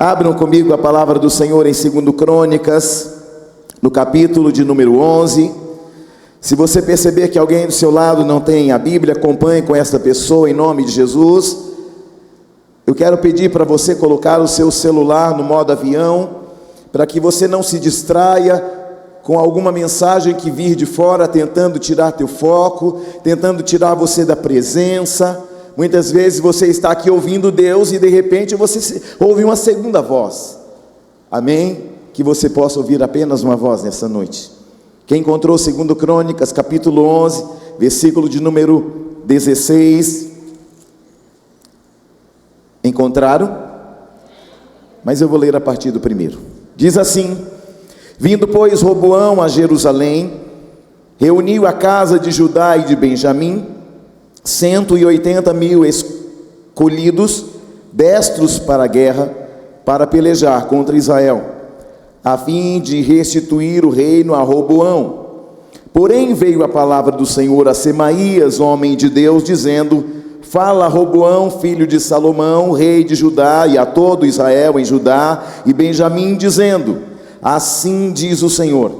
Abram comigo a palavra do Senhor em 2 Crônicas, no capítulo de número 11. Se você perceber que alguém do seu lado não tem a Bíblia, acompanhe com essa pessoa em nome de Jesus. Eu quero pedir para você colocar o seu celular no modo avião, para que você não se distraia com alguma mensagem que vir de fora, tentando tirar teu foco, tentando tirar você da presença. Muitas vezes você está aqui ouvindo Deus e de repente você ouve uma segunda voz. Amém? Que você possa ouvir apenas uma voz nessa noite. Quem encontrou 2 Crônicas, capítulo 11, versículo de número 16. Encontraram? Mas eu vou ler a partir do primeiro. Diz assim: Vindo, pois, Roboão a Jerusalém, reuniu a casa de Judá e de Benjamim, 180.000 escolhidos, destros para a guerra, para pelejar contra Israel, a fim de restituir o reino a Roboão. Porém veio a palavra do Senhor a Semaías, homem de Deus, dizendo: Fala a Roboão, filho de Salomão, rei de Judá, e a todo Israel em Judá e Benjamim, dizendo: Assim diz o Senhor: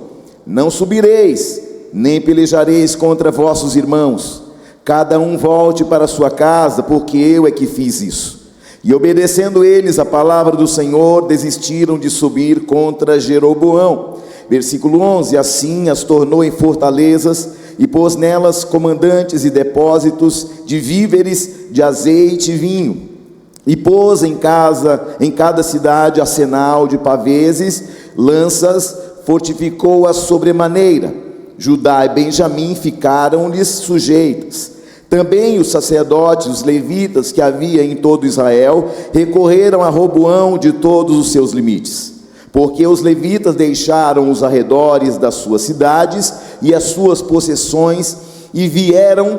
Não subireis, nem pelejareis contra vossos irmãos. Cada um volte para sua casa, porque eu é que fiz isso. E obedecendo eles a palavra do Senhor, desistiram de subir contra Jeroboão. Versículo 11: Assim as tornou em fortalezas, e pôs nelas comandantes e depósitos de víveres, de azeite e vinho. E pôs em cada cidade arsenal de paveses, lanças, fortificou-a sobremaneira. Judá e Benjamim ficaram-lhes sujeitas. Também os sacerdotes, os levitas que havia em todo Israel, recorreram a Roboão de todos os seus limites, porque os levitas deixaram os arredores das suas cidades e as suas possessões, e vieram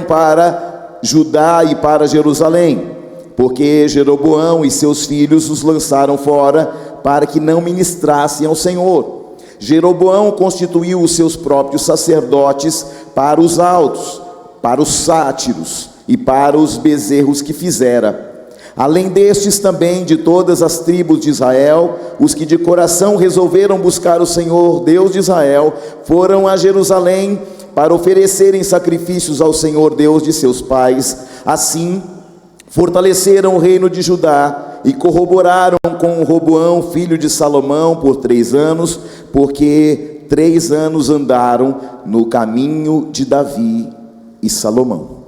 para Judá e para Jerusalém, porque Jeroboão e seus filhos os lançaram fora, para que não ministrassem ao Senhor. Jeroboão constituiu os seus próprios sacerdotes para os altos, para os sátiros e para os bezerros que fizera. Além destes também, de todas as tribos de Israel, os que de coração resolveram buscar o Senhor, Deus de Israel, foram a Jerusalém para oferecerem sacrifícios ao Senhor, Deus de seus pais. Assim, fortaleceram o reino de Judá e corroboraram com Roboão, filho de Salomão, por 3 anos, porque 3 anos andaram no caminho de Davi e Salomão.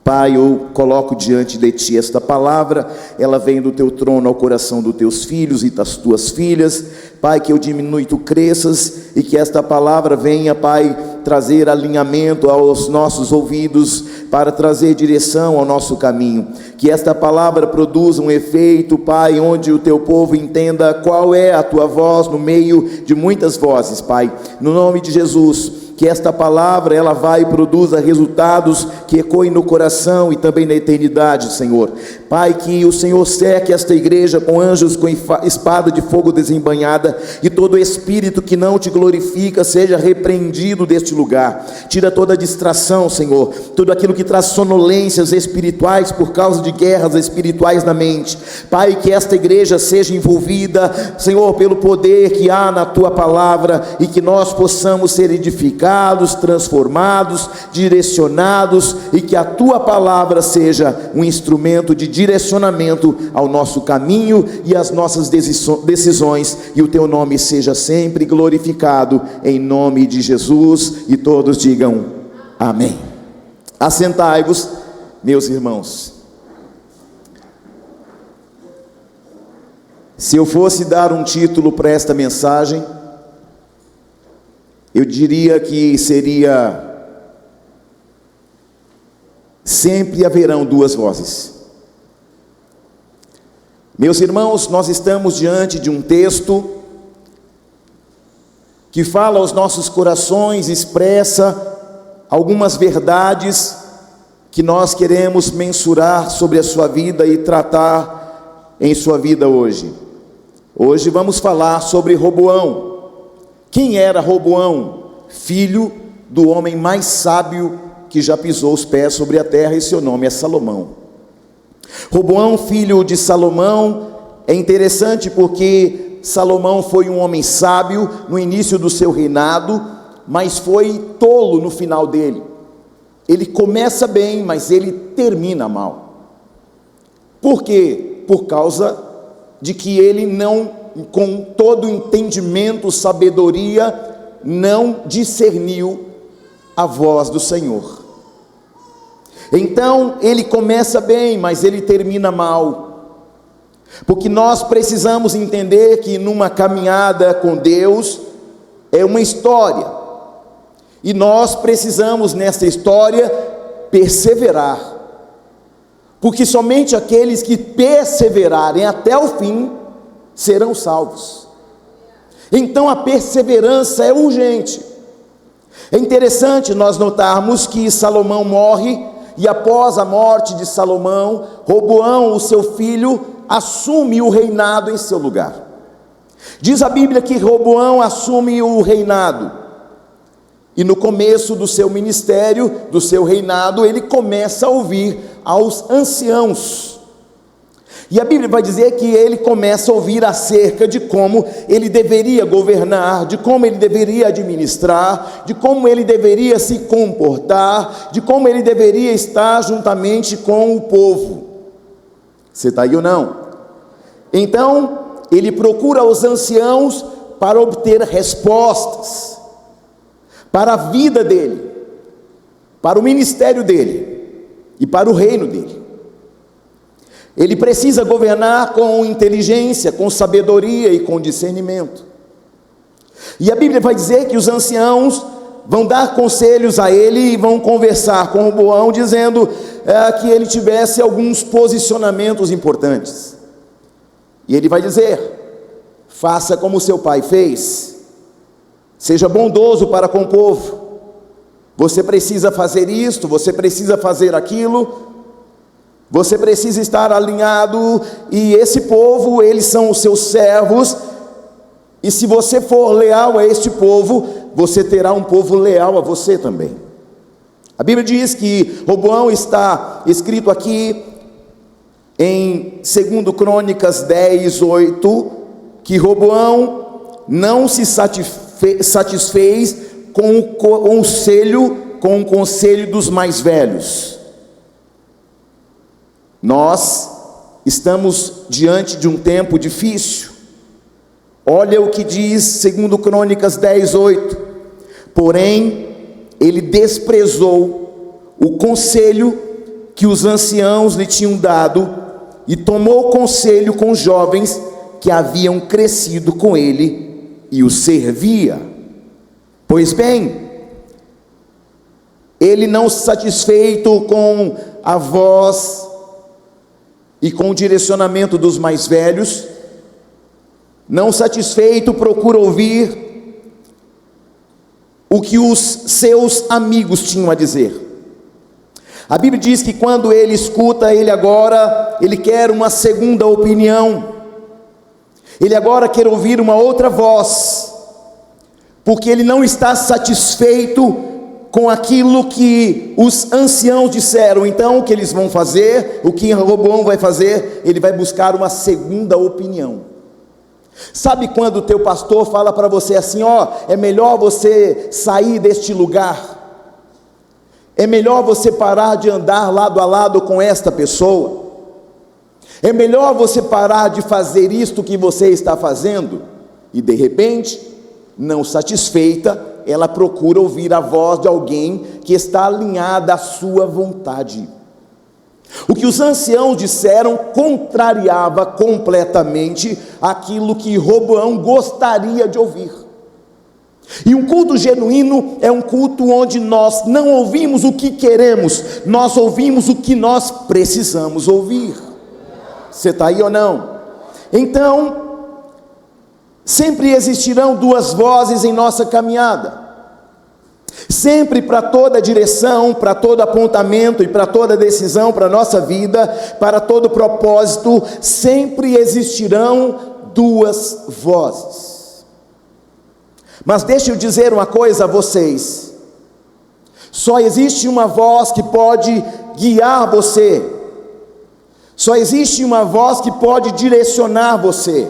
Pai, eu coloco diante de Ti esta palavra, ela vem do Teu trono ao coração dos Teus filhos e das Tuas filhas. Pai, que eu diminua e Tu cresças, e que esta palavra venha, Pai, trazer alinhamento aos nossos ouvidos, para trazer direção ao nosso caminho. Que esta palavra produza um efeito, Pai, onde o Teu povo entenda qual é a Tua voz no meio de muitas vozes, Pai. No nome de Jesus, que esta palavra, ela vai e produza resultados que ecoem no coração e também na eternidade, Senhor. Pai, que o Senhor cerque esta igreja com anjos, com espada de fogo desembainhada, e todo espírito que não Te glorifica seja repreendido deste lugar. Tira toda distração, Senhor, tudo aquilo que traz sonolências espirituais por causa de guerras espirituais na mente. Pai, que esta igreja seja envolvida, Senhor, pelo poder que há na Tua palavra, e que nós possamos ser edificados, transformados, direcionados, e que a Tua palavra seja um instrumento de direcionamento ao nosso caminho e às nossas decisões, e o Teu nome seja sempre glorificado, em nome de Jesus, e todos digam amém. Assentai-vos, meus irmãos. Se eu fosse dar um título para esta mensagem, eu diria que seria: Sempre haverão 2 vozes. Meus irmãos, nós estamos diante de um texto que fala aos nossos corações, expressa algumas verdades que nós queremos mensurar sobre a sua vida e tratar em sua vida hoje. Hoje vamos falar sobre Roboão. Quem era Roboão? Filho do homem mais sábio que já pisou os pés sobre a terra, e seu nome é Salomão. Roboão, filho de Salomão, é interessante porque Salomão foi um homem sábio no início do seu reinado, mas foi tolo no final dele. Ele começa bem, mas ele termina mal. Por quê? Por causa de que ele não, com todo entendimento, sabedoria, não discerniu a voz do Senhor. Então ele começa bem, mas ele termina mal, porque nós precisamos entender que numa caminhada com Deus é uma história, e nós precisamos nessa história perseverar, porque somente aqueles que perseverarem até o fim serão salvos. Então a perseverança é urgente. É interessante nós notarmos que Salomão morre, e após a morte de Salomão, Roboão, o seu filho, assume o reinado em seu lugar. Diz a Bíblia que Roboão assume o reinado, e no começo do seu ministério, do seu reinado, ele começa a ouvir aos anciãos. E a Bíblia vai dizer que ele começa a ouvir acerca de como ele deveria governar, de como ele deveria administrar, de como ele deveria se comportar, de como ele deveria estar juntamente com o povo. Você está aí ou não? Então, ele procura os anciãos para obter respostas para a vida dele, para o ministério dele e para o reino dele. Ele precisa governar com inteligência, com sabedoria e com discernimento. E a Bíblia vai dizer que os anciãos vão dar conselhos a ele e vão conversar com Roboão, dizendo que ele tivesse alguns posicionamentos importantes. E ele vai dizer: faça como seu pai fez, seja bondoso para com o povo, você precisa fazer isto, você precisa fazer aquilo, você precisa estar alinhado, e esse povo, eles são os seus servos, e se você for leal a este povo, você terá um povo leal a você também. A Bíblia diz que Roboão, está escrito aqui em 2 Crônicas 10, 8, que Roboão não se satisfez com o conselho dos mais velhos. Nós estamos diante de um tempo difícil. Olha o que diz 2 Crônicas 10, 8. Porém, ele desprezou o conselho que os anciãos lhe tinham dado, e tomou conselho com os jovens que haviam crescido com ele, e o servia. Pois bem, ele, não satisfeito com a voz e com o direcionamento dos mais velhos, não satisfeito, procura ouvir o que os seus amigos tinham a dizer. A Bíblia diz que quando ele escuta, ele quer uma segunda opinião, ele agora quer ouvir uma outra voz, porque ele não está satisfeito com aquilo que os anciãos disseram. Então o que eles vão fazer, o que Roboão vai fazer? Ele vai buscar uma segunda opinião. Sabe quando o teu pastor fala para você assim: é melhor você sair deste lugar, é melhor você parar de andar lado a lado com esta pessoa, é melhor você parar de fazer isto que você está fazendo? E de repente, não satisfeita, ela procura ouvir a voz de alguém que está alinhada à sua vontade. O que os anciãos disseram contrariava completamente aquilo que Roboão gostaria de ouvir. E um culto genuíno é um culto onde nós não ouvimos o que queremos, nós ouvimos o que nós precisamos ouvir. Você está aí ou não? Então, sempre existirão duas vozes em nossa caminhada. Sempre, para toda direção, para todo apontamento e para toda decisão para a nossa vida, para todo propósito, sempre existirão duas vozes. Mas deixa eu dizer uma coisa a vocês: só existe uma voz que pode guiar você, Só existe uma voz que pode direcionar você.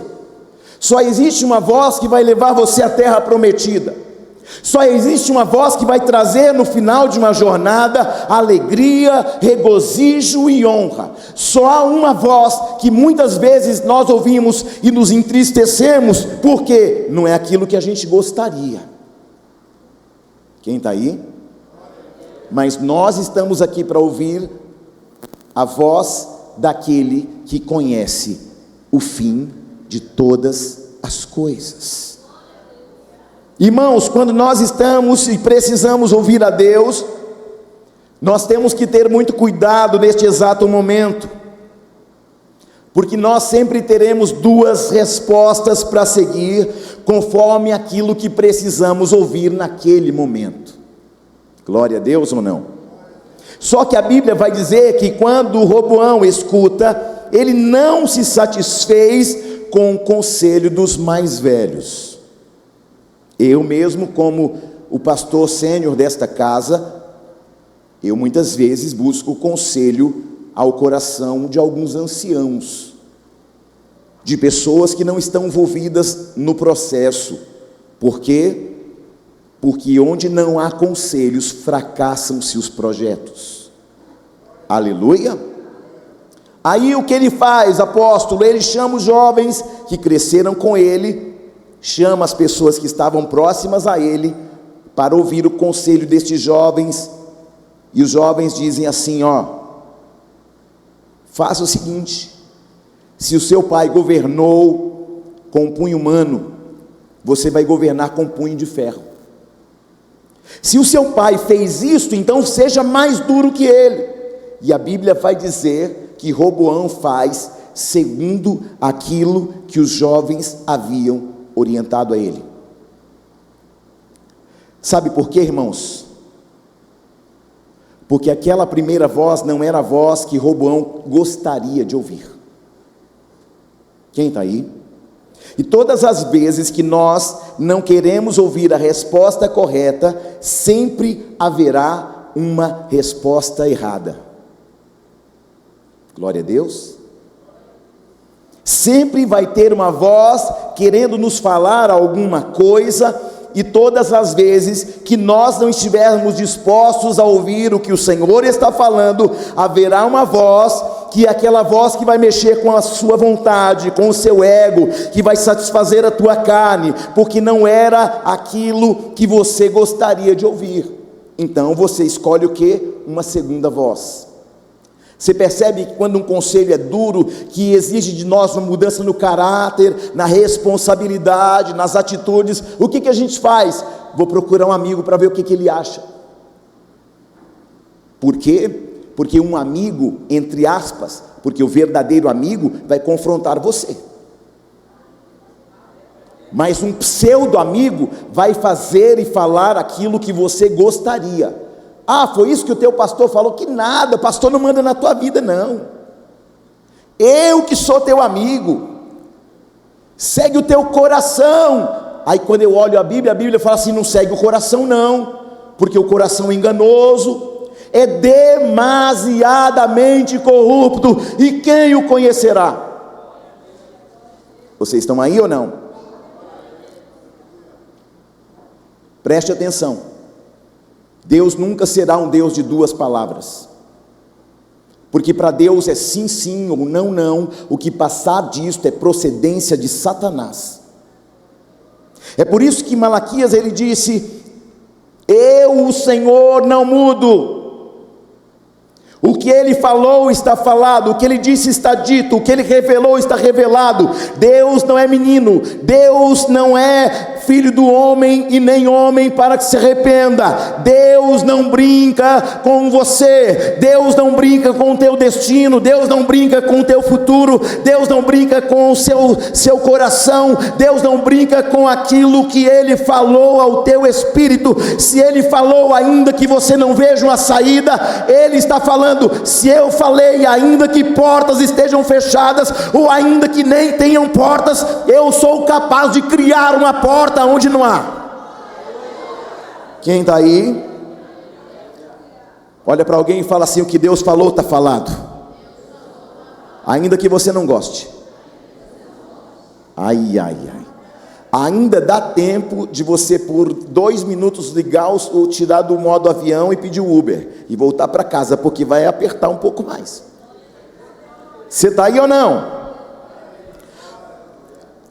Só existe uma voz que vai levar você à terra prometida. Só existe uma voz que vai trazer no final de uma jornada alegria, regozijo e honra. Só há uma voz que muitas vezes nós ouvimos e nos entristecemos, porque não é aquilo que a gente gostaria. Quem está aí? Mas nós estamos aqui para ouvir a voz daquele que conhece o fim de todas as coisas. Irmãos, quando nós estamos e precisamos ouvir a Deus, nós temos que ter muito cuidado neste exato momento, porque nós sempre teremos duas respostas para seguir, conforme aquilo que precisamos ouvir naquele momento. Glória a Deus ou não? Só que a Bíblia vai dizer que quando Roboão escuta, ele não se satisfez com o conselho dos mais velhos. Eu mesmo, como o pastor sênior desta casa, eu muitas vezes busco conselho ao coração de alguns anciãos, de pessoas que não estão envolvidas no processo. Por quê? Porque onde não há conselhos, fracassam-se os projetos. Aleluia! Aí o que ele faz, apóstolo? Ele chama os jovens que cresceram com ele, chama as pessoas que estavam próximas a ele, para ouvir o conselho destes jovens, e os jovens dizem assim: faça o seguinte, se o seu pai governou com um punho humano, você vai governar com um punho de ferro. Se o seu pai fez isso, então seja mais duro que ele. E a Bíblia vai dizer que Roboão faz segundo aquilo que os jovens haviam orientado a ele. Sabe por quê, irmãos? Porque aquela primeira voz não era a voz que Roboão gostaria de ouvir. Quem está aí? E todas as vezes que nós não queremos ouvir a resposta correta, sempre haverá uma resposta errada. Glória a Deus. Sempre vai ter uma voz querendo nos falar alguma coisa, e todas as vezes que nós não estivermos dispostos a ouvir o que o Senhor está falando, haverá uma voz, que é aquela voz que vai mexer com a sua vontade, com o seu ego, que vai satisfazer a tua carne, porque não era aquilo que você gostaria de ouvir. Então você escolhe o quê? Uma segunda voz. Você percebe que quando um conselho é duro, que exige de nós uma mudança no caráter, na responsabilidade, nas atitudes, o que a gente faz? Vou procurar um amigo para ver o que ele acha. Por quê? Porque um amigo, entre aspas, porque o verdadeiro amigo vai confrontar você, mas um pseudo amigo vai fazer e falar aquilo que você gostaria. Foi isso que o teu pastor falou? Que nada, o pastor não manda na tua vida, não. Eu que sou teu amigo. Segue o teu coração. Aí quando eu olho a Bíblia fala assim: não segue o coração não, porque o coração enganoso é demasiadamente corrupto, e quem o conhecerá? Vocês estão aí ou não? Preste atenção. Deus nunca será um Deus de duas palavras, porque para Deus é sim, sim, ou não, não. O que passar disto é procedência de Satanás. É por isso que Malaquias ele disse: eu, o Senhor, não mudo. O que ele falou está falado, o que ele disse está dito, o que ele revelou está revelado. Deus não é menino, Deus não é filho do homem e nem homem para que se arrependa. Deus não brinca com você, Deus não brinca com o teu destino, Deus não brinca com o teu futuro, Deus não brinca com o seu coração, Deus não brinca com aquilo que ele falou ao teu espírito. Se ele falou ainda que você não veja uma saída, ele está falando: se eu falei ainda que portas estejam fechadas, ou ainda que nem tenham portas, eu sou capaz de criar uma porta onde não há. Quem está aí? Olha para alguém e fala assim: o que Deus falou está falado. Ainda que você não goste. Ai, ai, ai. Ainda dá tempo de você por 2 minutos ligar ou tirar do modo avião e pedir o Uber e voltar para casa, porque vai apertar um pouco mais. Você está aí ou não?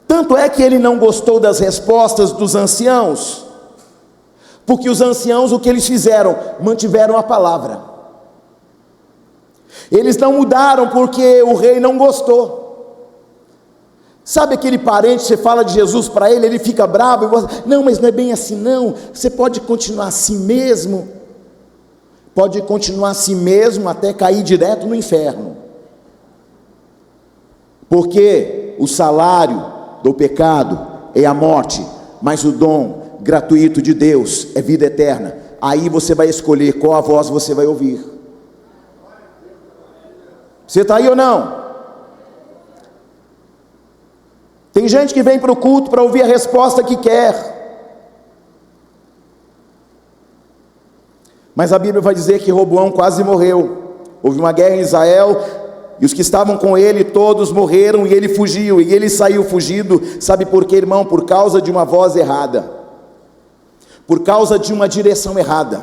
Tanto é que ele não gostou das respostas dos anciãos, porque os anciãos, o que eles fizeram? Mantiveram a palavra. Eles não mudaram porque o rei não gostou. Sabe aquele parente, você fala de Jesus para ele, ele fica bravo, não, mas não é bem assim não, você pode continuar assim mesmo, pode continuar assim mesmo até cair direto no inferno, porque o salário do pecado é a morte, mas o dom gratuito de Deus é vida eterna. Aí você vai escolher qual a voz você vai ouvir. Você está aí ou não? Tem gente que vem para o culto para ouvir a resposta que quer, mas a Bíblia vai dizer que Roboão quase morreu. Houve uma guerra em Israel, e os que estavam com ele todos morreram, e ele fugiu, e ele saiu fugido. Sabe por quê, irmão? Por causa de uma voz errada, por causa de uma direção errada,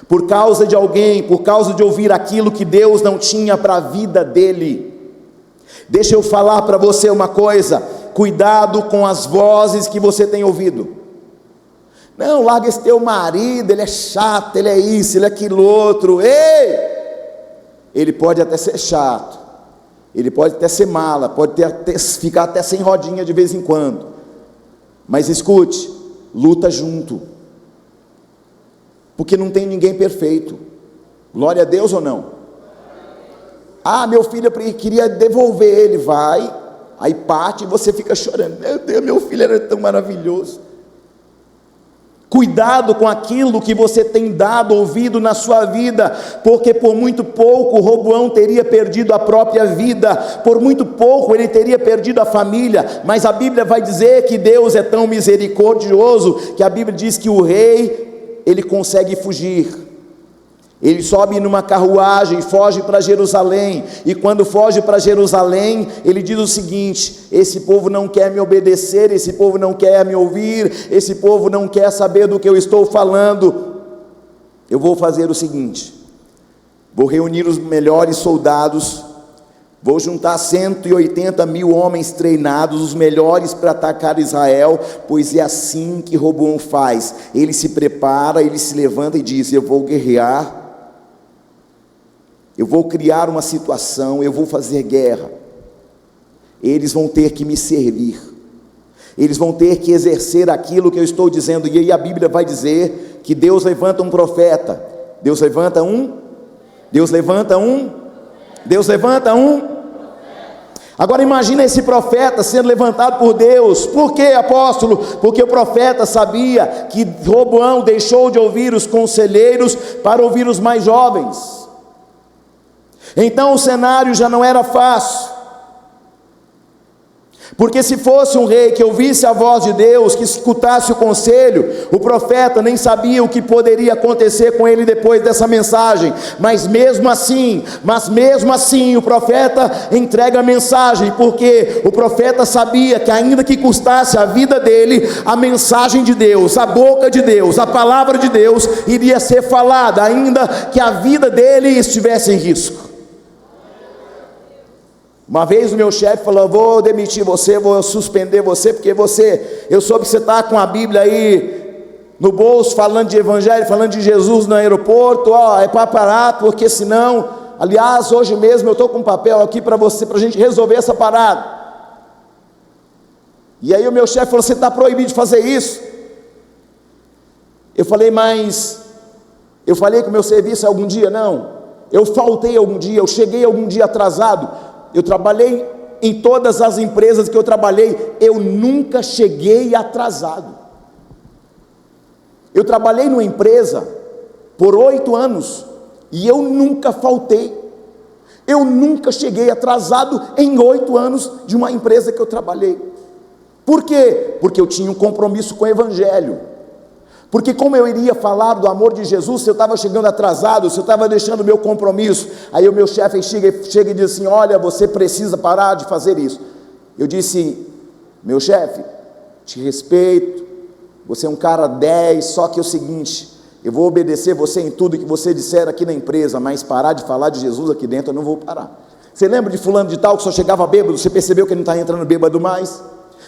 por causa de alguém, por causa de ouvir aquilo que Deus não tinha para a vida dele. Deixa eu falar para você uma coisa: cuidado com as vozes que você tem ouvido. Não, larga esse teu marido, ele é chato, ele é isso, ele é aquilo outro. Ei! Ele pode até ser chato, ele pode até ser mala, pode ficar até sem rodinha de vez em quando, mas escute, luta junto, porque não tem ninguém perfeito. Glória a Deus ou não? Ah, meu filho, eu queria devolver ele. Vai, aí parte e você fica chorando. Meu Deus, meu filho era tão maravilhoso. Cuidado com aquilo que você tem dado ouvido na sua vida, porque por muito pouco Roboão teria perdido a própria vida, por muito pouco ele teria perdido a família, mas a Bíblia vai dizer que Deus é tão misericordioso, que a Bíblia diz que o rei, ele consegue fugir. Ele sobe numa carruagem, foge para Jerusalém, e quando foge para Jerusalém, ele diz o seguinte: esse povo não quer me obedecer, esse povo não quer me ouvir, esse povo não quer saber do que eu estou falando. Eu vou fazer o seguinte: vou reunir os melhores soldados, vou juntar 180 mil homens treinados, os melhores para atacar Israel, pois é assim que Roboão faz. Ele se prepara, ele se levanta e diz: eu vou guerrear, eu vou criar uma situação, eu vou fazer guerra. Eles vão ter que me servir, eles vão ter que exercer aquilo que eu estou dizendo. E aí a Bíblia vai dizer que Deus levanta um profeta, Deus levanta um. Agora imagina esse profeta sendo levantado por Deus. Por quê, apóstolo? Porque o profeta sabia que Roboão deixou de ouvir os conselheiros para ouvir os mais jovens. Então o cenário já não era fácil, porque se fosse um rei que ouvisse a voz de Deus, que escutasse o conselho, o profeta nem sabia o que poderia acontecer com ele depois dessa mensagem. Mas mesmo assim o profeta entrega a mensagem, porque o profeta sabia que ainda que custasse a vida dele, a mensagem de Deus, a boca de Deus, a palavra de Deus iria ser falada, ainda que a vida dele estivesse em risco. Uma vez o meu chefe falou: vou demitir você, vou suspender você, porque eu soube que você está com a Bíblia aí no bolso, falando de evangelho, falando de Jesus no aeroporto. É para parar, porque senão, aliás, hoje mesmo eu estou com um papel aqui para você, para a gente resolver essa parada. E aí o meu chefe falou: você está proibido de fazer isso. Eu falei: mas eu falei que o meu serviço é algum dia? Não, eu faltei algum dia, eu cheguei algum dia atrasado. Eu trabalhei em todas as empresas que eu trabalhei, eu nunca cheguei atrasado. Eu trabalhei numa empresa por 8 anos e eu nunca faltei. Eu nunca cheguei atrasado em 8 anos de uma empresa que eu trabalhei. Por quê? Porque eu tinha um compromisso com o evangelho. Porque como eu iria falar do amor de Jesus se eu estava chegando atrasado, se eu estava deixando o meu compromisso? Aí o meu chefe chega e diz assim: olha, você precisa parar de fazer isso. Eu disse: meu chefe, te respeito, você é um cara 10, só que é o seguinte, eu vou obedecer você em tudo que você disser aqui na empresa, mas parar de falar de Jesus aqui dentro eu não vou parar. Você lembra de fulano de tal que só chegava bêbado? Você percebeu que ele não está entrando bêbado mais?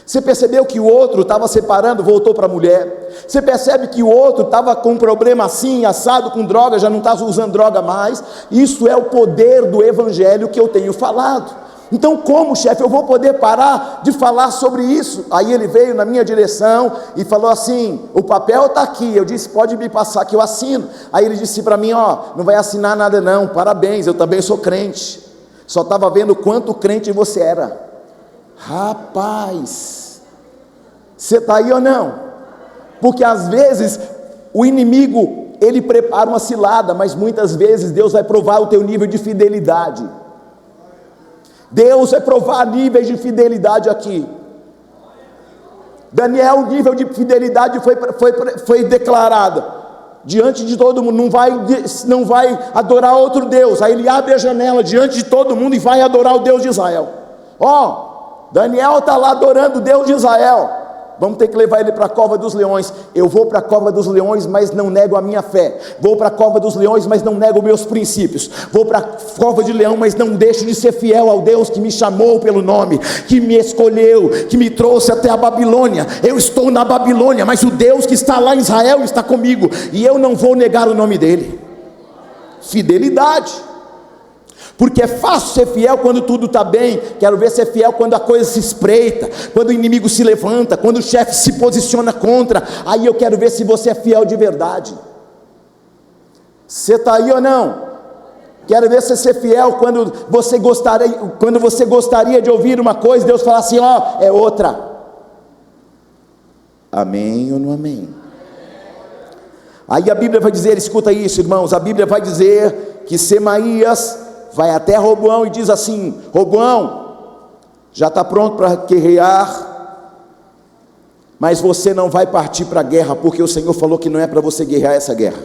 Você percebeu que o outro estava separando, voltou para a mulher? Você percebe que o outro estava com um problema assim, assado com droga, já não está usando droga mais? Isso é o poder do evangelho que eu tenho falado. Então como, chefe, eu vou poder parar de falar sobre isso? Aí ele veio na minha direção e falou assim: o papel está aqui. Eu disse: pode me passar que eu assino. Aí ele disse para mim: ó, não vai assinar nada não, parabéns, eu também sou crente. Só estava vendo quanto crente você era. Rapaz, você está aí ou não? Porque às vezes o inimigo, ele prepara uma cilada, mas muitas vezes Deus vai provar o teu nível de fidelidade. Deus vai provar níveis de fidelidade aqui. Daniel, o nível de fidelidade foi declarado diante de todo mundo. Não vai adorar outro Deus. Aí ele abre a janela diante de todo mundo e vai adorar o Deus de Israel. Daniel está lá adorando o Deus de Israel. Vamos ter que levar ele para a cova dos leões. Eu vou para a cova dos leões, mas não nego a minha fé. Vou para a cova dos leões, mas não nego meus princípios. Vou para a cova de leão, mas não deixo de ser fiel ao Deus que me chamou pelo nome, que me escolheu, que me trouxe até a Babilônia. Eu estou na Babilônia, mas o Deus que está lá em Israel está comigo, e eu não vou negar o nome dele. Fidelidade. Porque é fácil ser fiel quando tudo está bem. Quero ver ser fiel quando a coisa se espreita, quando o inimigo se levanta, quando o chefe se posiciona contra. Aí eu quero ver se você é fiel de verdade. Você está aí ou não? Quero ver você ser fiel quando você gostaria de ouvir uma coisa, Deus fala assim: ó, é outra. Amém ou não amém? Aí a Bíblia vai dizer, escuta isso, irmãos, a Bíblia vai dizer que Semaías vai até Roboão e diz assim: Roboão, já está pronto para guerrear, mas você não vai partir para a guerra, porque o Senhor falou que não é para você guerrear essa guerra.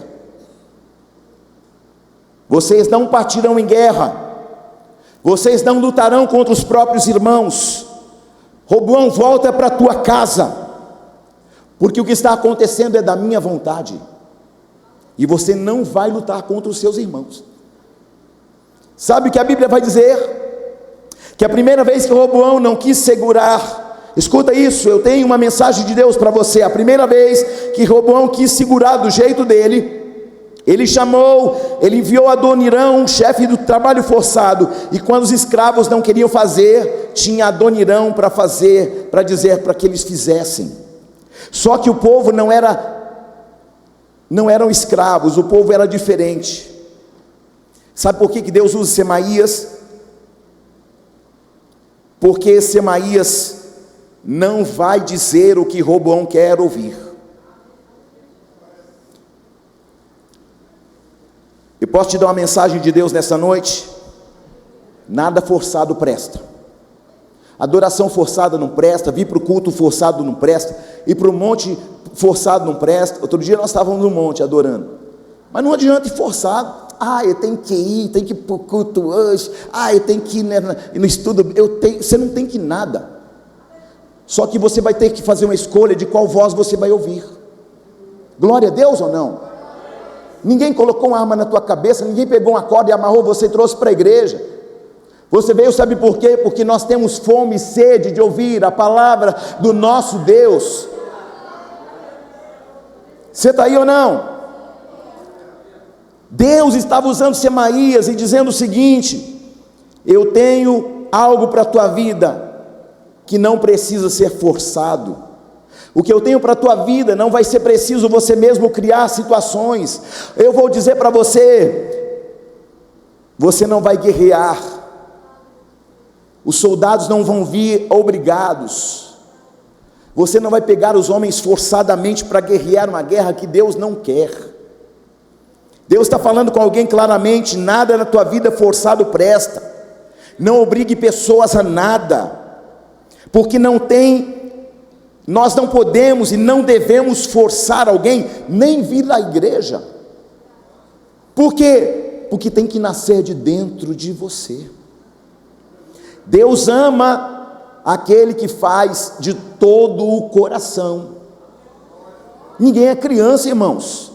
Vocês não partirão em guerra, vocês não lutarão contra os próprios irmãos. Roboão, volta para a tua casa, porque o que está acontecendo é da minha vontade, e você não vai lutar contra os seus irmãos. Sabe o que a Bíblia vai dizer? Que a primeira vez que Roboão não quis segurar, escuta isso, eu tenho uma mensagem de Deus para você. A primeira vez que Roboão quis segurar do jeito dele, ele enviou Adonirão, chefe do trabalho forçado, e quando os escravos não queriam fazer, tinha Adonirão para fazer, para dizer para que eles fizessem. Só que o povo não eram escravos, o povo era diferente. Sabe por que Deus usa Semaías? Porque Semaías não vai dizer o que Roboão quer ouvir. Eu posso te dar uma mensagem de Deus nessa noite? Nada forçado presta. Adoração forçada não presta, vir para o culto forçado não presta, ir para o monte forçado não presta. Outro dia nós estávamos no monte adorando, mas não adianta ir forçado. Eu tenho que ir para o culto hoje, eu tenho que ir no estudo, você não tem que ir nada, só que você vai ter que fazer uma escolha de qual voz você vai ouvir. Glória a Deus ou não? Ninguém colocou uma arma na tua cabeça, ninguém pegou uma corda e amarrou você e trouxe para a igreja. Você veio, sabe por quê? Porque nós temos fome e sede de ouvir a palavra do nosso Deus. Você está aí ou não? Deus estava usando Semaías e dizendo o seguinte: eu tenho algo para a tua vida que não precisa ser forçado. O que eu tenho para a tua vida não vai ser preciso você mesmo criar situações. Eu vou dizer para você, você não vai guerrear, os soldados não vão vir obrigados, você não vai pegar os homens forçadamente para guerrear uma guerra que Deus não quer. Deus está falando com alguém claramente: nada na tua vida forçado presta. Não obrigue pessoas a nada, porque não tem Nós não podemos e não devemos forçar alguém nem vir à igreja. Por quê? Porque tem que nascer de dentro de você. Deus ama aquele que faz de todo o coração. Ninguém é criança, irmãos.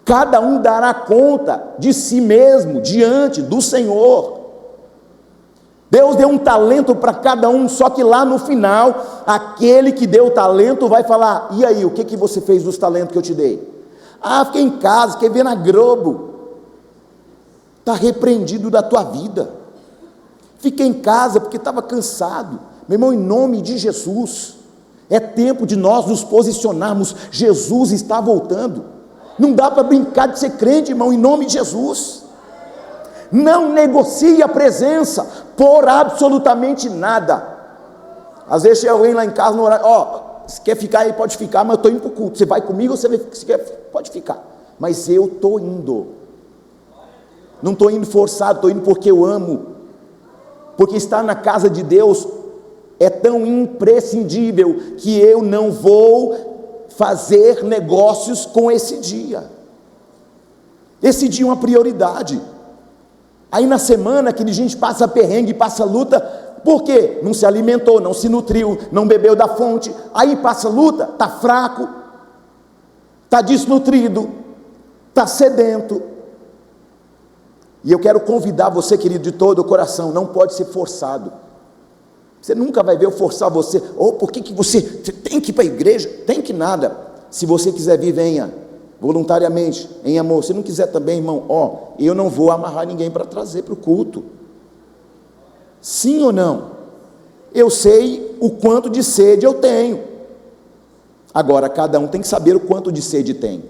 Cada um dará conta de si mesmo diante do Senhor. Deus deu um talento para cada um, só que lá no final, aquele que deu o talento vai falar: e aí, o que você fez dos talentos que eu te dei? Ah, fiquei em casa, fiquei vendo a Globo. Está repreendido da tua vida. Fiquei em casa porque estava cansado. Meu irmão, em nome de Jesus, é tempo de nós nos posicionarmos. Jesus está voltando. Não dá para brincar de ser crente, irmão, em nome de Jesus. Não negocie a presença por absolutamente nada. Às vezes eu venho lá em casa no horário: se quer ficar aí, pode ficar, mas eu estou indo para o culto. Você vai comigo ou você quer, pode ficar. Mas eu estou indo. Não estou indo forçado, estou indo porque eu amo. Porque estar na casa de Deus é tão imprescindível que eu não vou fazer negócios com esse dia. Esse dia é uma prioridade. Aí na semana que a gente passa perrengue, passa luta, por quê? Não se alimentou, não se nutriu, não bebeu da fonte. Aí passa luta, está fraco, está desnutrido, está sedento. E eu quero convidar você, querido, de todo o coração: não pode ser forçado. Você nunca vai ver eu forçar você. Por que você tem que ir para a igreja? Tem que nada. Se você quiser vir, venha voluntariamente, em amor. Se não quiser também, irmão, eu não vou amarrar ninguém para trazer para o culto. Sim ou não? Eu sei o quanto de sede eu tenho. Agora, cada um tem que saber o quanto de sede tem.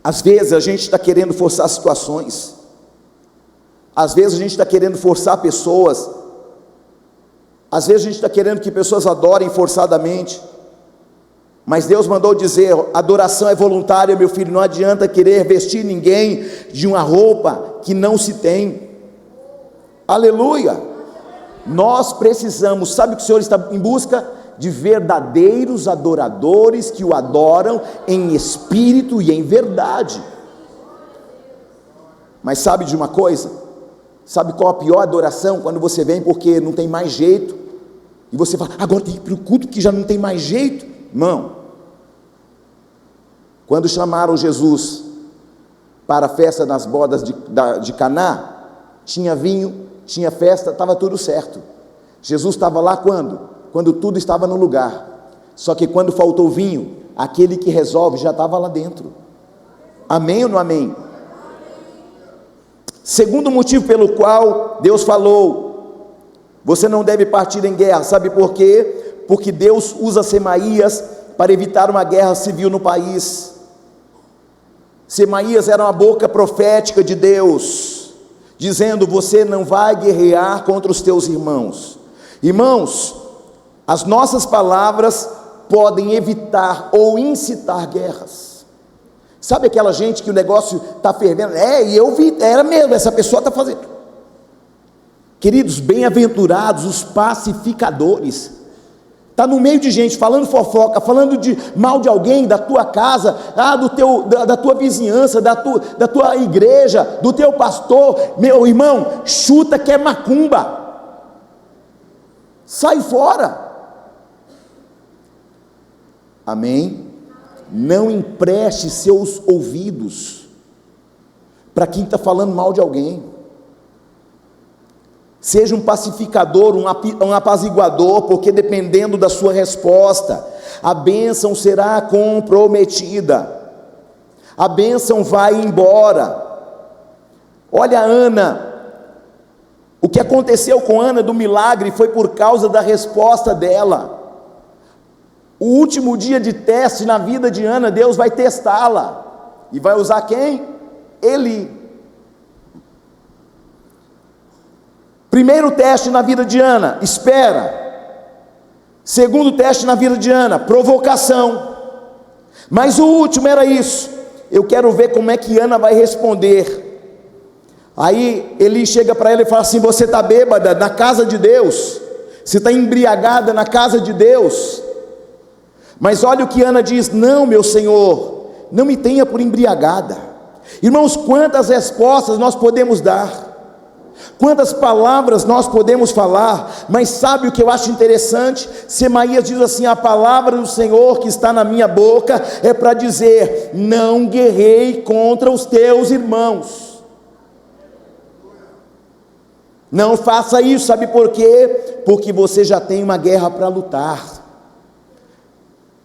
Às vezes a gente está querendo forçar situações. Às vezes a gente está querendo forçar pessoas. Às vezes a gente está querendo que pessoas adorem forçadamente. Mas Deus mandou dizer: adoração é voluntária, meu filho. Não adianta querer vestir ninguém de uma roupa que não se tem. Aleluia. Nós precisamos, sabe que o Senhor está em busca? De verdadeiros adoradores que o adoram em espírito e em verdade. Mas sabe de uma coisa? Sabe qual a pior adoração? Quando você vem porque não tem mais jeito, e você fala: agora tem que ir para o culto que já não tem mais jeito. Irmão, quando chamaram Jesus para a festa nas bodas de Caná, tinha vinho, tinha festa, estava tudo certo. Jesus estava lá quando tudo estava no lugar. Só que quando faltou vinho, aquele que resolve já estava lá dentro. Amém ou não amém? Segundo motivo pelo qual Deus falou: você não deve partir em guerra. Sabe por quê? Porque Deus usa Semaías para evitar uma guerra civil no país. Semaías era uma boca profética de Deus, dizendo: você não vai guerrear contra os teus irmãos. Irmãos, as nossas palavras podem evitar ou incitar guerras. Sabe aquela gente que o negócio está fervendo? E eu vi, era mesmo, essa pessoa está fazendo. Queridos, bem-aventurados os pacificadores. Está no meio de gente falando fofoca, falando de mal de alguém, da tua casa, da tua vizinhança, da tua igreja, do teu pastor. Meu irmão, chuta que é macumba. Sai fora. Amém? Não empreste seus ouvidos para quem está falando mal de alguém. Seja um pacificador, um apaziguador, porque dependendo da sua resposta, a bênção será comprometida, a bênção vai embora. Olha Ana, o que aconteceu com Ana do milagre foi por causa da resposta dela. O último dia de teste na vida de Ana, Deus vai testá-la, e vai usar quem? Eli. Primeiro teste na vida de Ana, espera. Segundo teste na vida de Ana, provocação. Mas o último era isso: eu quero ver como é que Ana vai responder. Aí Eli chega para ela e fala assim: você está bêbada na casa de Deus, você está embriagada na casa de Deus. Mas olha o que Ana diz: não, meu Senhor, não me tenha por embriagada. Irmãos, quantas respostas nós podemos dar, quantas palavras nós podemos falar, mas sabe o que eu acho interessante? Semaías diz assim: a palavra do Senhor que está na minha boca é para dizer: não guerrei contra os teus irmãos. Não faça isso, sabe por quê? Porque você já tem uma guerra para lutar.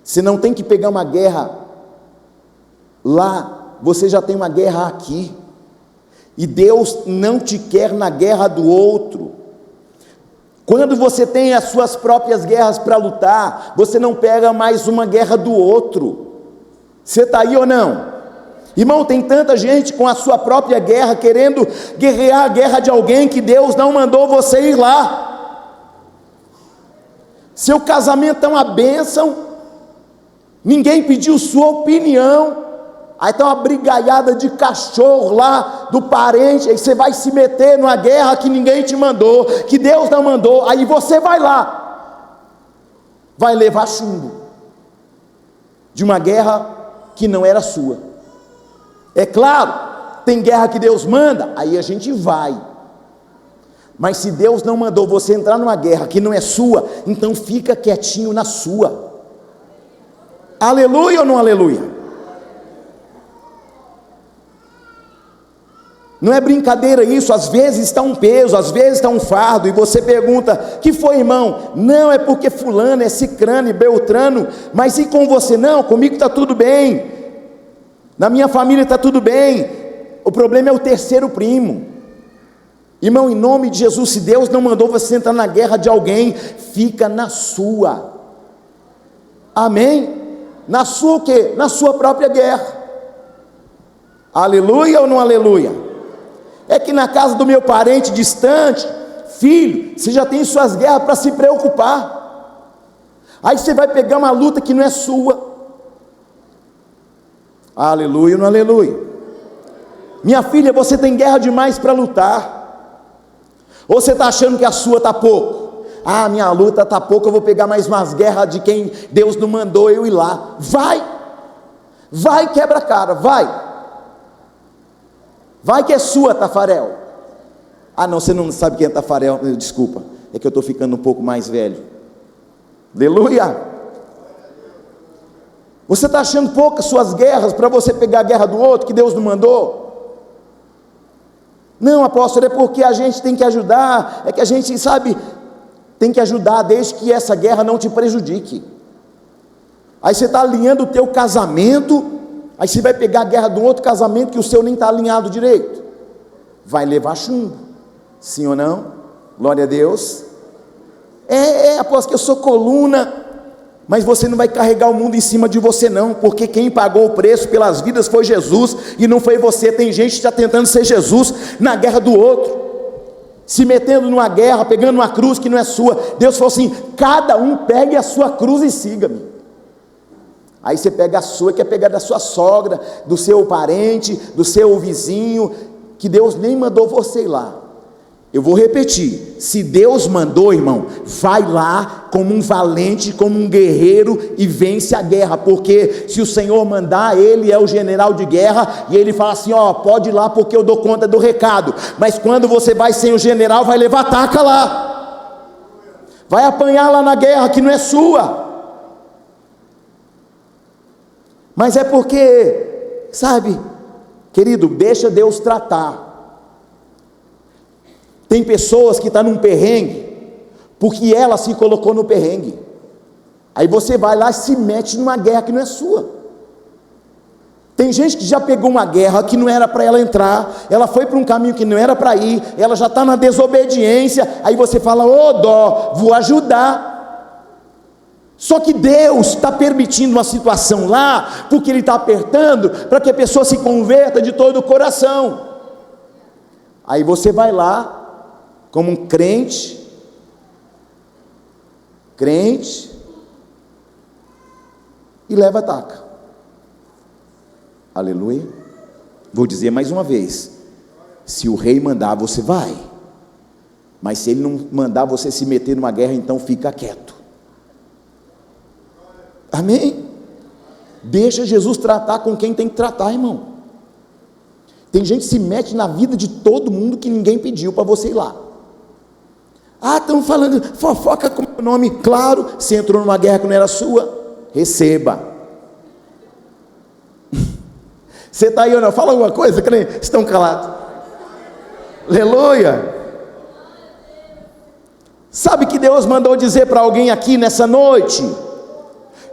Você não tem que pegar uma guerra lá, você já tem uma guerra aqui. E Deus não te quer na guerra do outro. Quando você tem as suas próprias guerras para lutar, você não pega mais uma guerra do outro. Você está aí ou não? Irmão, tem tanta gente com a sua própria guerra, querendo guerrear a guerra de alguém que Deus não mandou você ir lá. Seu casamento é uma bênção, ninguém pediu sua opinião, aí está uma brigaiada de cachorro lá do parente, aí você vai se meter numa guerra que ninguém te mandou, que Deus não mandou, aí você vai lá, vai levar chumbo de uma guerra que não era sua. É claro, tem guerra que Deus manda, aí a gente vai. Mas se Deus não mandou você entrar numa guerra que não é sua, então fica quietinho na sua. Aleluia ou não aleluia? Não é brincadeira isso, às vezes está um peso, às vezes está um fardo, e você pergunta: que foi, irmão? Não, é porque fulano, é cicrano e beltrano. Mas e com você? Não, comigo está tudo bem, na minha família está tudo bem. O problema é o terceiro primo. Irmão, em nome de Jesus, se Deus não mandou você entrar na guerra de alguém, fica na sua. Amém? Na sua o quê? Na sua própria guerra. Aleluia ou não aleluia? É que na casa do meu parente distante, filho, você já tem suas guerras para se preocupar. Aí você vai pegar uma luta que não é sua. Aleluia ou não aleluia? Minha filha, você tem guerra demais para lutar. Ou você está achando que a sua está pouco? Ah, minha luta está pouco, eu vou pegar mais umas guerras de quem Deus não mandou eu ir lá. Vai quebra a cara, vai que é sua, Tafarel. Ah não, você não sabe quem é Tafarel, desculpa, é que eu estou ficando um pouco mais velho. Aleluia. Você está achando poucas suas guerras para você pegar a guerra do outro que Deus não mandou? Não, apóstolo, é porque a gente tem que ajudar, é que a gente, sabe, tem que ajudar desde que essa guerra não te prejudique. Aí você está alinhando o teu casamento, aí você vai pegar a guerra do outro casamento que o seu nem está alinhado direito, vai levar chumbo, sim ou não? Glória a Deus. Apóstolo, que eu sou coluna, mas você não vai carregar o mundo em cima de você não, porque quem pagou o preço pelas vidas foi Jesus, e não foi você. Tem gente que está tentando ser Jesus na guerra do outro, se metendo numa guerra, pegando uma cruz que não é sua. Deus falou assim: cada um pegue a sua cruz e siga-me. Aí você pega a sua, quer pegar da sua sogra, do seu parente, do seu vizinho, que Deus nem mandou você ir lá. Eu vou repetir: se Deus mandou, irmão, vai lá como um valente, como um guerreiro, e vence a guerra, porque se o Senhor mandar, Ele é o general de guerra, e Ele fala assim: ó, pode ir lá porque eu dou conta do recado. Mas quando você vai sem o general, vai levar taca lá, vai apanhar lá na guerra que não é sua. Mas é porque, sabe, querido, deixa Deus tratar. Tem pessoas que estão num perrengue, porque ela se colocou no perrengue. Aí você vai lá e se mete numa guerra que não é sua. Tem gente que já pegou uma guerra que não era para ela entrar, ela foi para um caminho que não era para ir, ela já está na desobediência, aí você fala: ô dó, vou ajudar. Só que Deus está permitindo uma situação lá, porque Ele está apertando, para que a pessoa se converta de todo o coração. Aí você vai lá, como um crente, e leva a taca. Aleluia. Vou dizer mais uma vez: Se o rei mandar, você vai. Mas se ele não mandar você se meter numa guerra, então fica quieto. Amém? Deixa Jesus tratar com quem tem que tratar, irmão. Tem gente que se mete na vida de todo mundo que ninguém pediu para você ir lá. Ah, estão falando, fofoca com o nome. Claro, você entrou numa guerra que não era sua, receba. Você está aí ou não? Fala alguma coisa, crente? Estão calados. Aleluia. Sabe que Deus mandou dizer para alguém aqui nessa noite?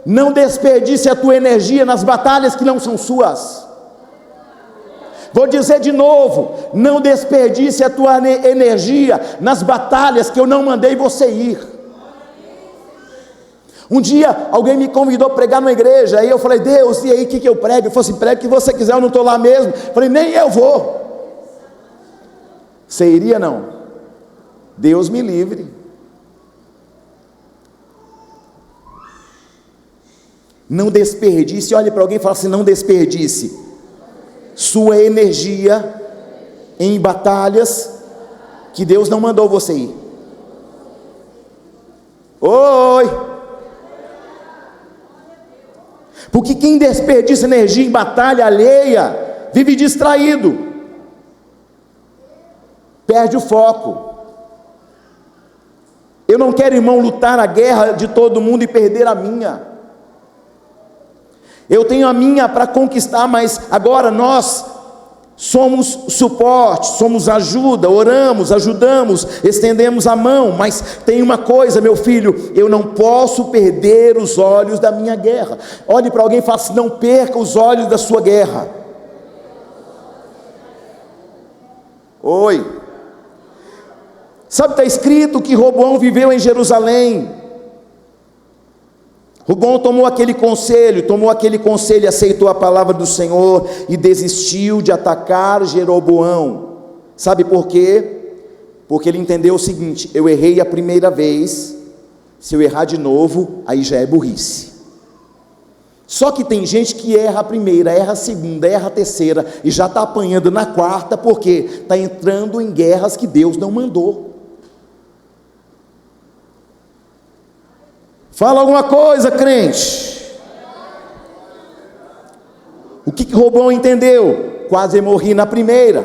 Não desperdice a tua energia nas batalhas que não são suas. Vou dizer de novo, não desperdice a tua energia nas batalhas que eu não mandei você ir. Um dia alguém me convidou a pregar numa igreja, aí eu falei, Deus, e aí o que eu prego? Ele falou assim, prega o que você quiser, eu não estou lá mesmo. Eu falei, nem eu vou. Você iria não? Deus me livre. Não desperdice, olhe para alguém e fala assim, não desperdice sua energia em batalhas que Deus não mandou você ir. Oi! Porque quem desperdiça energia em batalha alheia, vive distraído, perde o foco. Eu não quero, irmão, lutar a guerra de todo mundo e perder a minha. Eu tenho a minha para conquistar, mas agora nós somos suporte, somos ajuda, oramos, ajudamos, estendemos a mão, mas tem uma coisa, meu filho, eu não posso perder os olhos da minha guerra. Olhe para alguém e fale assim, não perca os olhos da sua guerra. Oi. Sabe, está escrito que Roboão viveu em Jerusalém. Roboão tomou aquele conselho, aceitou a palavra do Senhor e desistiu de atacar Jeroboão. Sabe por quê? Porque ele entendeu o seguinte, eu errei a primeira vez, se eu errar de novo, aí já é burrice. Só que tem gente que erra a primeira, erra a segunda, erra a terceira, e já está apanhando na quarta, porque está entrando em guerras que Deus não mandou. Fala alguma coisa, crente. O que Roboão entendeu? Quase morri na primeira.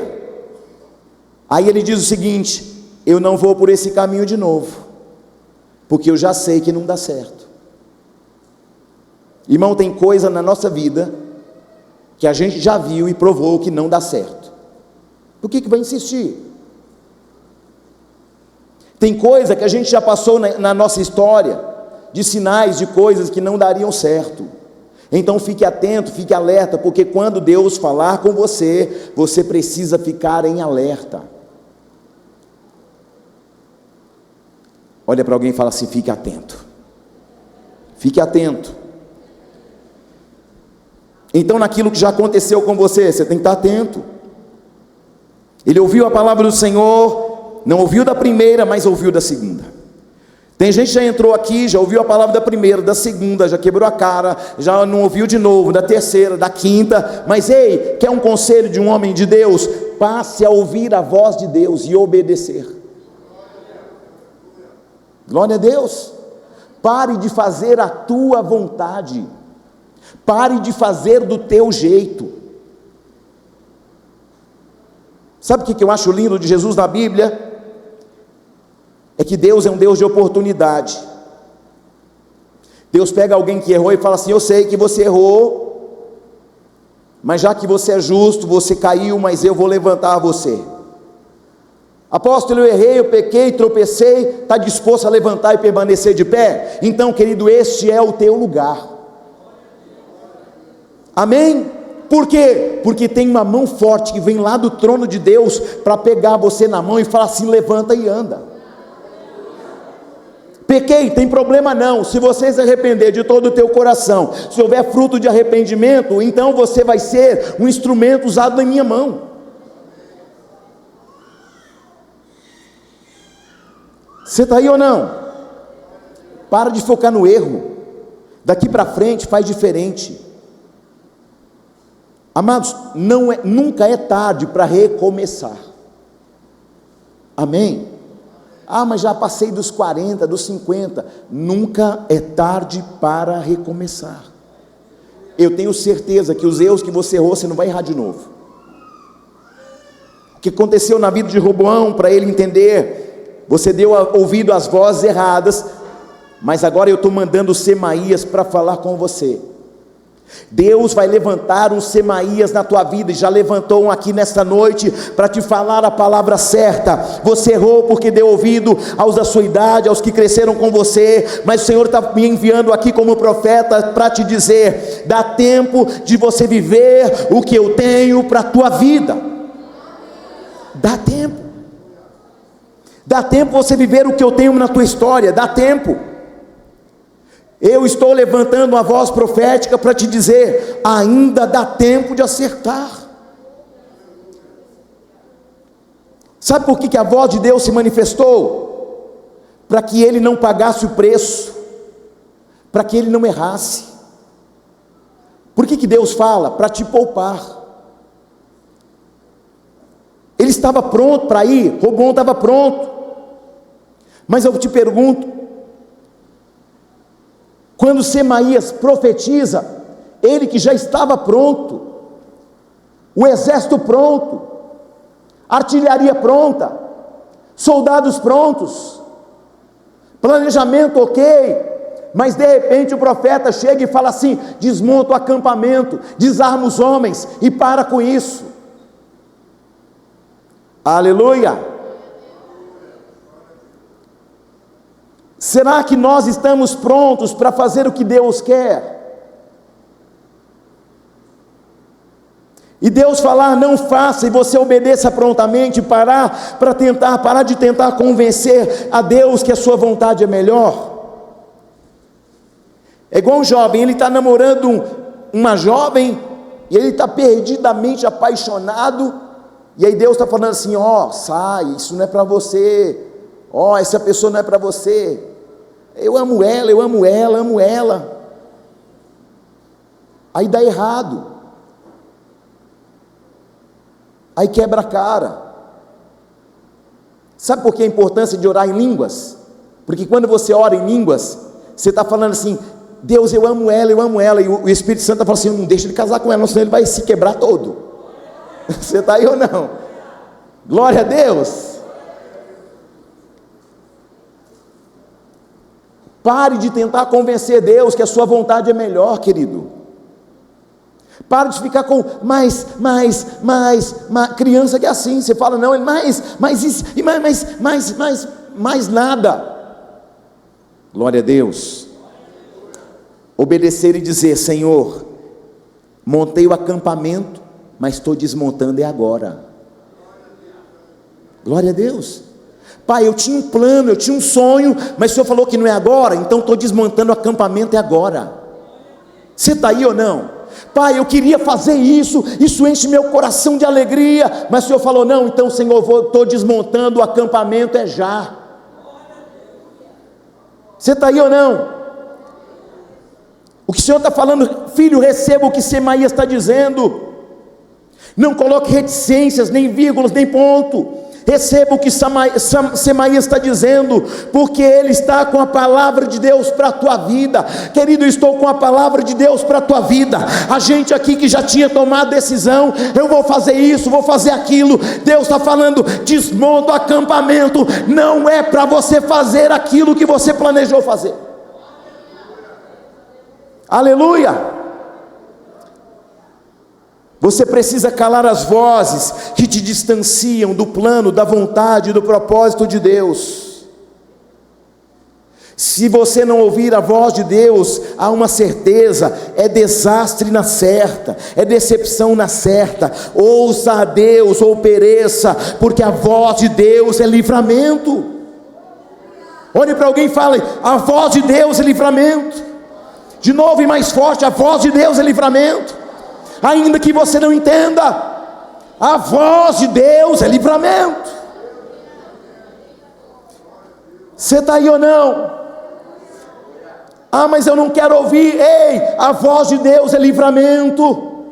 Aí ele diz o seguinte, eu não vou por esse caminho de novo, porque eu já sei que não dá certo. Irmão, tem coisa na nossa vida que a gente já viu e provou que não dá certo. Por que vai insistir? Tem coisa que a gente já passou na nossa história, de sinais, de coisas que não dariam certo. Então fique atento, fique alerta, porque quando Deus falar com você, você precisa ficar em alerta. Olha para alguém e fala assim, fique atento. Fique atento. Então naquilo que já aconteceu com você, você tem que estar atento. Ele ouviu a palavra do Senhor, não ouviu da primeira, mas ouviu da segunda. Tem gente que já entrou aqui, já ouviu a palavra da primeira, da segunda, já quebrou a cara, já não ouviu de novo, da terceira, da quinta, mas ei, quer um conselho de um homem de Deus? Passe a ouvir a voz de Deus e obedecer. Glória a Deus. Pare de fazer a tua vontade, pare de fazer do teu jeito. Sabe o que eu acho lindo de Jesus na Bíblia? É que Deus é um Deus de oportunidade. Deus pega alguém que errou e fala assim, eu sei que você errou, mas já que você é justo, você caiu, mas eu vou levantar você. Apóstolo, eu errei, eu pequei, tropecei, está disposto a levantar e permanecer de pé? Então, querido, este é o teu lugar. Amém? Por quê? Porque tem uma mão forte que vem lá do trono de Deus para pegar você na mão e falar assim, levanta e anda. Pequei, tem problema não, se você se arrepender de todo o teu coração, se houver fruto de arrependimento, então você vai ser um instrumento usado na minha mão. Você está aí ou não? Para de focar no erro, daqui para frente faz diferente. Amados, nunca é tarde para recomeçar. Amém? Ah, mas já passei dos 40, dos 50. Nunca é tarde para recomeçar. Eu tenho certeza que os erros que você errou, você não vai errar de novo. O que aconteceu na vida de Roboão, para ele entender, você deu ouvido às vozes erradas, mas agora eu estou mandando o Semaías para falar com você. Deus vai levantar um Semaías na tua vida, e já levantou um aqui nesta noite, para te falar a palavra certa. Você errou porque deu ouvido aos da sua idade, aos que cresceram com você, mas o Senhor está me enviando aqui como profeta, para te dizer, dá tempo de você viver o que eu tenho para a tua vida. Dá tempo você viver o que eu tenho na tua história, dá tempo. Eu estou levantando uma voz profética para te dizer, ainda dá tempo de acertar. Sabe por que a voz de Deus se manifestou? Para que ele não pagasse o preço, para que ele não errasse. Por que Deus fala? Para te poupar. Ele estava pronto para ir, Roboão estava pronto, mas eu te pergunto, quando Semaías profetiza, ele que já estava pronto, o exército pronto, artilharia pronta, soldados prontos, planejamento ok, mas de repente o profeta chega e fala assim: desmonta o acampamento, desarma os homens e para com isso. Aleluia! Será que nós estamos prontos para fazer o que Deus quer? E Deus falar não faça, e você obedeça prontamente, parar de tentar convencer a Deus que a sua vontade é melhor. É igual um jovem, ele está namorando uma jovem, e ele está perdidamente apaixonado, e aí Deus está falando assim: ó, sai, isso não é para você, ó, essa pessoa não é para você, eu amo ela, aí dá errado, aí quebra a cara. Sabe por que a importância de orar em línguas? Porque quando você ora em línguas, você está falando assim: Deus, eu amo ela, e o Espírito Santo está falando assim: não deixa ele casar com ela, senão ele vai se quebrar todo. Você está aí ou não? Glória a Deus. Pare de tentar convencer Deus que a sua vontade é melhor, querido. Pare de ficar com mais, criança que é assim, você fala não, mais isso, e mais nada. Glória a Deus. Obedecer e dizer: Senhor, montei o acampamento, mas estou desmontando agora. Glória a Deus. Pai, eu tinha um plano, eu tinha um sonho, mas o Senhor falou que não é agora, então estou desmontando o acampamento agora. Você está aí ou não? Pai, eu queria fazer isso enche meu coração de alegria, mas o Senhor falou não, então Senhor, estou desmontando o acampamento já. Você está aí ou não? O que o Senhor está falando, filho, receba o que Semaías está dizendo, não coloque reticências, nem vírgulas, nem ponto. Receba o que Semaías está dizendo, porque ele está com a palavra de Deus para a tua vida. Querido, eu estou com a palavra de Deus para a tua vida. A gente aqui que já tinha tomado decisão, eu vou fazer isso, vou fazer aquilo. Deus está falando: desmonta o acampamento. Não é para você fazer aquilo que você planejou fazer. Aleluia. Você precisa calar as vozes que te distanciam do plano, da vontade, do propósito de Deus. Se você não ouvir a voz de Deus, há uma certeza: é desastre na certa, é decepção na certa. Ouça a Deus ou pereça, porque a voz de Deus é livramento. Olhe para alguém e fale: a voz de Deus é livramento. De novo e mais forte: a voz de Deus é livramento. Ainda que você não entenda, a voz de Deus é livramento. Você está aí ou não? Ah, mas eu não quero ouvir. Ei, a voz de Deus é livramento.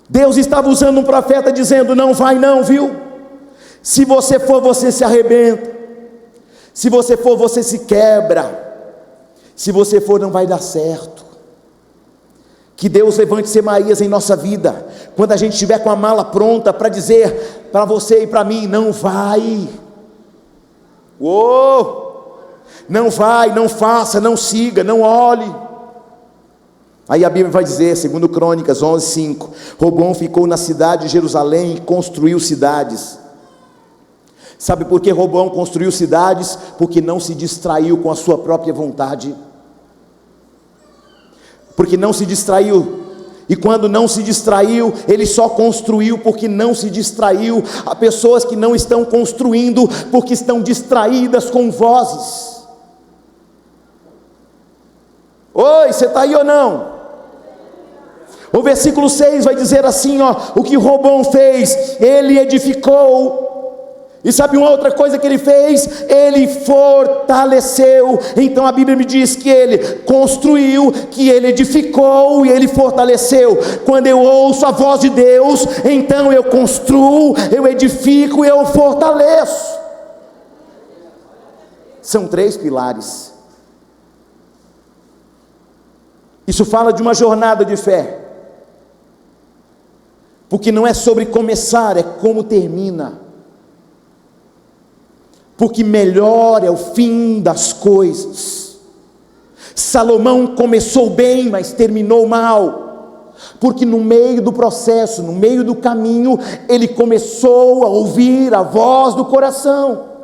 Deus estava usando um profeta dizendo: não vai não, viu? Se você for, você se arrebenta. Se você for, você se quebra. Se você for, não vai dar certo. Que Deus levante Semaías em nossa vida, quando a gente estiver com a mala pronta para dizer para você e para mim: não vai, não vai, não faça, não siga, não olhe. Aí a Bíblia vai dizer, segundo Crônicas 11:5, Roboão ficou na cidade de Jerusalém e construiu cidades. Sabe por que Roboão construiu cidades? Porque não se distraiu com a sua própria vontade. Porque não se distraiu, e quando não se distraiu, ele só construiu porque não se distraiu. Há pessoas que não estão construindo porque estão distraídas com vozes. Oi, você está aí ou não? O versículo 6 vai dizer assim, o que Roboão fez, ele edificou. E sabe uma outra coisa que ele fez? Ele fortaleceu. Então a Bíblia me diz que ele construiu, que ele edificou e ele fortaleceu. Quando eu ouço a voz de Deus, então eu construo, eu edifico e eu fortaleço. São 3 pilares. Isso fala de uma jornada de fé. Porque não é sobre começar, é como termina. Porque melhor é o fim das coisas. Salomão começou bem, mas terminou mal, porque no meio do processo, no meio do caminho, ele começou a ouvir a voz do coração.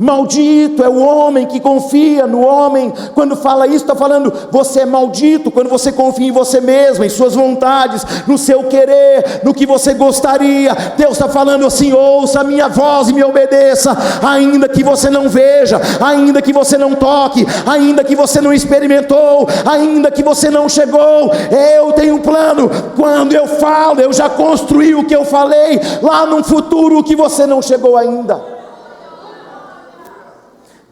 Maldito é o homem que confia no homem. Quando fala isso, está falando, você é maldito quando você confia em você mesmo, em suas vontades, no seu querer, no que você gostaria. Deus está falando assim: ouça a minha voz e me obedeça, ainda que você não veja, ainda que você não toque, ainda que você não experimentou, ainda que você não chegou. Eu tenho um plano. Quando eu falo, eu já construí o que eu falei lá no futuro, o que você não chegou ainda.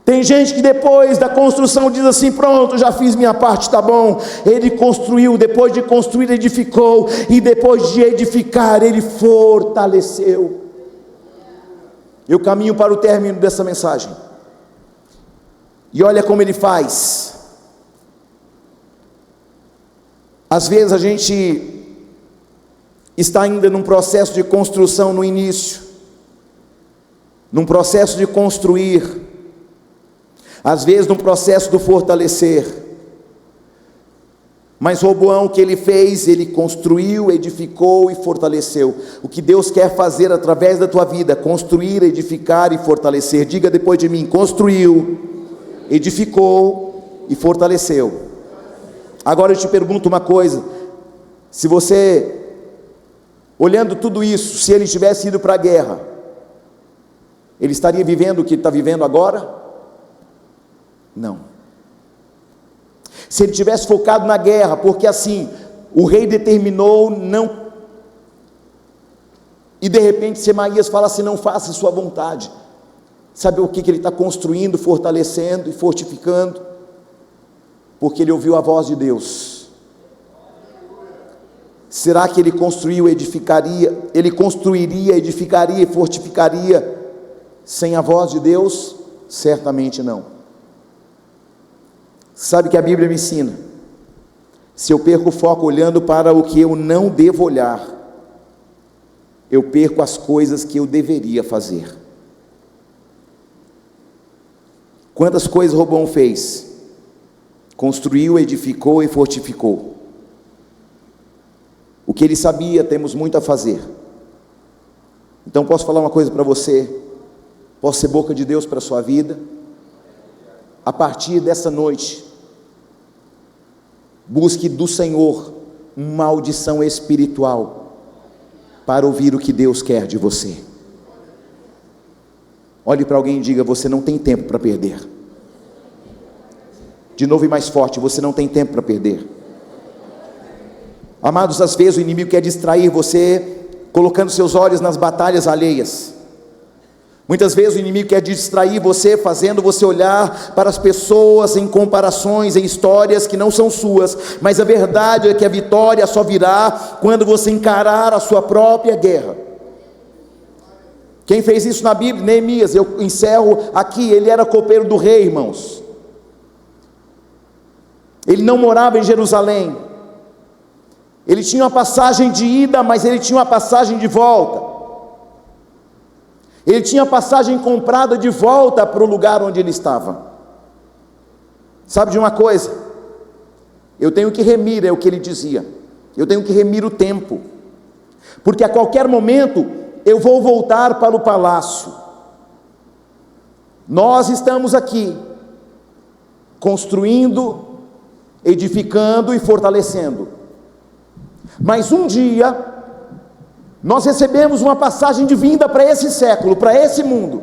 Tem gente que depois da construção diz assim: pronto, já fiz minha parte, tá bom. Ele construiu, depois de construir edificou, e depois de edificar ele fortaleceu. Eu caminho para o término dessa mensagem, e olha como ele faz. Às vezes a gente está ainda num processo de construção no início, num processo de construir, às vezes no processo do fortalecer. Mas Roboão, o que ele fez? Ele construiu, edificou e fortaleceu. O que Deus quer fazer através da tua vida? Construir, edificar e fortalecer. Diga depois de mim: construiu, edificou e fortaleceu. Agora eu te pergunto uma coisa: se você, olhando tudo isso, se ele tivesse ido para a guerra, ele estaria vivendo o que ele está vivendo agora? Não. Se ele tivesse focado na guerra, porque assim, o rei determinou, não, e de repente Semaías fala assim: não faça sua vontade. Sabe o que ele está construindo, fortalecendo e fortificando? Porque ele ouviu a voz de Deus. Será que ele construiu, edificaria, ele construiria, edificaria e fortificaria sem a voz de Deus? Certamente não. Sabe que a Bíblia me ensina? Se eu perco o foco olhando para o que eu não devo olhar, eu perco as coisas que eu deveria fazer. Quantas coisas Roboão fez? Construiu, edificou e fortificou. O que ele sabia, temos muito a fazer. Então posso falar uma coisa para você? Posso ser boca de Deus para a sua vida? A partir dessa noite, busque do Senhor uma audição espiritual para ouvir o que Deus quer de você. Olhe para alguém e diga: você não tem tempo para perder. De novo e mais forte: você não tem tempo para perder. Amados, às vezes o inimigo quer distrair você, colocando seus olhos nas batalhas alheias. Muitas vezes o inimigo quer distrair você, fazendo você olhar para as pessoas em comparações, em histórias que não são suas. Mas a verdade é que a vitória só virá quando você encarar a sua própria guerra. Quem fez isso na Bíblia? Neemias. Eu encerro aqui. Ele era copeiro do rei, irmãos. Ele não morava em Jerusalém. Ele tinha uma passagem de ida, mas ele tinha uma passagem de volta. Ele tinha a passagem comprada de volta para o lugar onde ele estava. Sabe de uma coisa? Eu tenho que remir, é o que ele dizia. Eu tenho que remir o tempo, porque a qualquer momento eu vou voltar para o palácio. Nós estamos aqui, construindo, edificando e fortalecendo. Mas um dia, nós recebemos uma passagem de vinda para esse século, para esse mundo.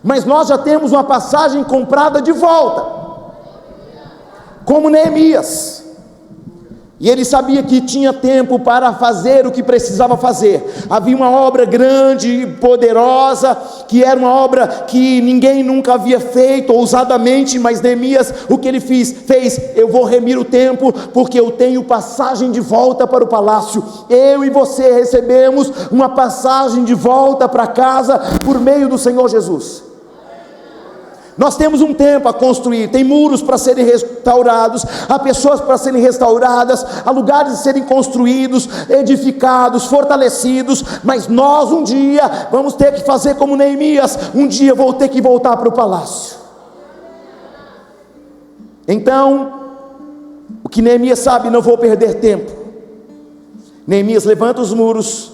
Mas nós já temos uma passagem comprada de volta, como Neemias. E ele sabia que tinha tempo para fazer o que precisava fazer. Havia uma obra grande e poderosa, que era uma obra que ninguém nunca havia feito ousadamente, mas Neemias, o que ele fez, eu vou remir o tempo, porque eu tenho passagem de volta para o palácio. Eu e você recebemos uma passagem de volta para casa, por meio do Senhor Jesus. Nós temos um tempo a construir, tem muros para serem restaurados, há pessoas para serem restauradas, há lugares a serem construídos, edificados, fortalecidos, mas nós um dia vamos ter que fazer como Neemias, um dia vou ter que voltar para o palácio. Então, o que Neemias sabe, não vou perder tempo. Neemias levanta os muros,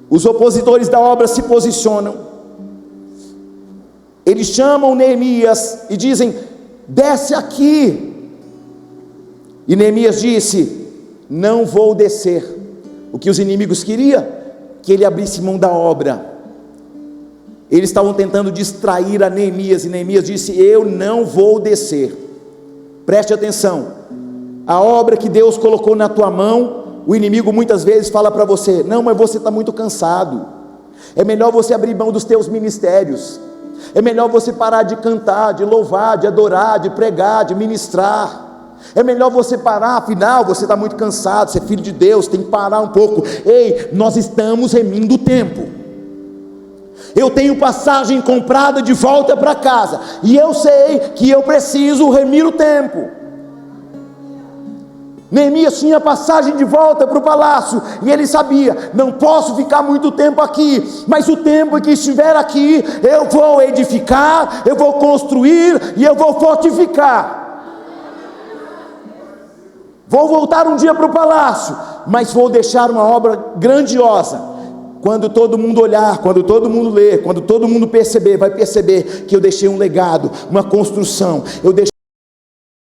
os opositores da obra se posicionam. Eles chamam Neemias e dizem: desce aqui. E Neemias disse: não vou descer. O que os inimigos queriam? Que ele abrisse mão da obra. Eles estavam tentando distrair a Neemias, e Neemias disse: eu não vou descer. Preste atenção, a obra que Deus colocou na tua mão, o inimigo muitas vezes fala para você: não, mas você está muito cansado, é melhor você abrir mão dos teus ministérios, é melhor você parar de cantar, de louvar, de adorar, de pregar, de ministrar. É melhor você parar, afinal você está muito cansado, você é filho de Deus, tem que parar um pouco. Ei, nós estamos remindo o tempo. Eu tenho passagem comprada de volta para casa, e eu sei que eu preciso remir o tempo. Neemias tinha passagem de volta para o palácio, e ele sabia: não posso ficar muito tempo aqui, mas o tempo que estiver aqui, eu vou edificar, eu vou construir e eu vou fortificar. Vou voltar um dia para o palácio, mas vou deixar uma obra grandiosa. Quando todo mundo olhar, quando todo mundo ler, quando todo mundo perceber, vai perceber que eu deixei um legado, uma construção, eu deixei